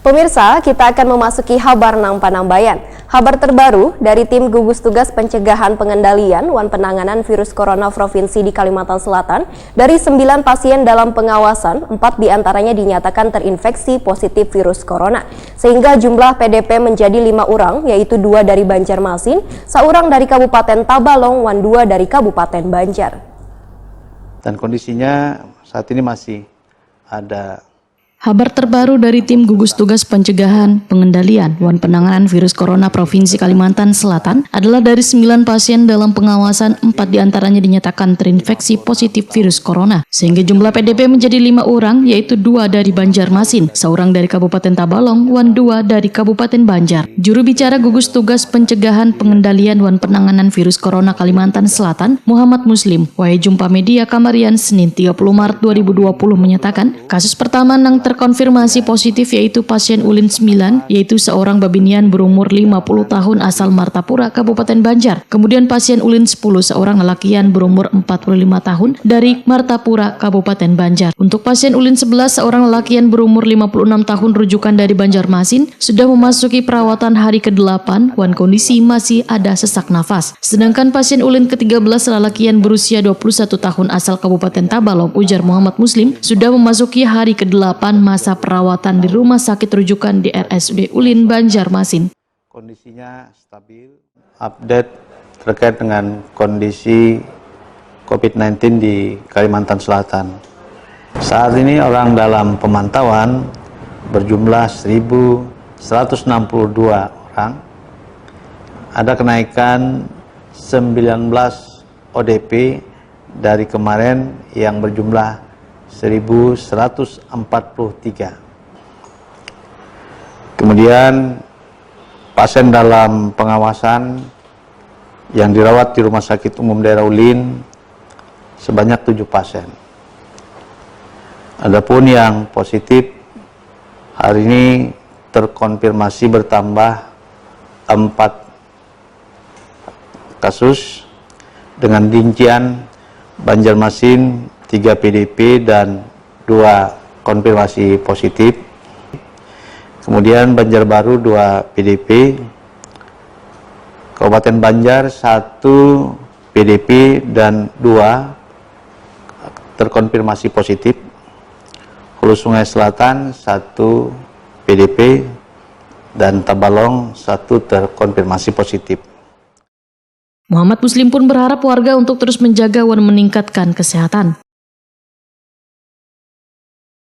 Pemirsa, kita akan memasuki Habar Nang Panambayan. Kabar terbaru dari tim gugus tugas pencegahan pengendalian wan penanganan virus corona provinsi di Kalimantan Selatan. Dari 9 pasien dalam pengawasan, 4 diantaranya dinyatakan terinfeksi positif virus corona. Sehingga jumlah PDP menjadi 5 orang, yaitu 2 dari Banjarmasin, 1 dari Kabupaten Tabalong, wan 2 dari Kabupaten Banjar. Dan kondisinya saat ini masih ada. Kabar terbaru dari tim gugus tugas pencegahan pengendalian wan penanganan virus corona Provinsi Kalimantan Selatan adalah dari 9 pasien dalam pengawasan, 4 diantaranya dinyatakan terinfeksi positif virus corona. Sehingga jumlah PDP menjadi 5 orang, yaitu 2 dari Banjarmasin, 1 dari Kabupaten Tabalong, wan 2 dari Kabupaten Banjar. Juru bicara gugus tugas pencegahan pengendalian wan penanganan virus corona Kalimantan Selatan, Muhammad Muslim, wae jumpa media Kamarian Senin 30 Maret 2020 menyatakan, kasus pertama nang terkonfirmasi positif yaitu pasien Ulin 9, yaitu seorang babinian berumur 50 tahun asal Martapura, Kabupaten Banjar. Kemudian pasien Ulin 10, seorang lelakian berumur 45 tahun dari Martapura, Kabupaten Banjar. Untuk pasien Ulin 11, seorang lelakian berumur 56 tahun rujukan dari Banjarmasin, sudah memasuki perawatan hari ke-8, wan kondisi masih ada sesak nafas. Sedangkan pasien Ulin ke-13, lelakian berusia 21 tahun asal Kabupaten Tabalong, ujar Muhammad Muslim, sudah memasuki hari ke-8 masa perawatan di rumah sakit rujukan di RSUD Ulin, Banjarmasin. Kondisinya stabil. Update terkait dengan kondisi COVID-19 di Kalimantan Selatan. Saat ini orang dalam pemantauan berjumlah 1.162 orang. Ada kenaikan 19 ODP dari kemarin yang berjumlah 1.143. Kemudian pasien dalam pengawasan yang dirawat di Rumah Sakit Umum Daerah Ulin sebanyak 7 pasien. Adapun yang positif hari ini terkonfirmasi bertambah 4 kasus dengan rincian Banjarmasin 3 PDP dan 2 konfirmasi positif. Kemudian Banjarbaru 2 PDP, Kabupaten Banjar 1 PDP dan 2 terkonfirmasi positif. Hulu Sungai Selatan 1 PDP dan Tabalong 1 terkonfirmasi positif. Muhammad Muslim pun berharap warga untuk terus menjaga wan meningkatkan kesehatan.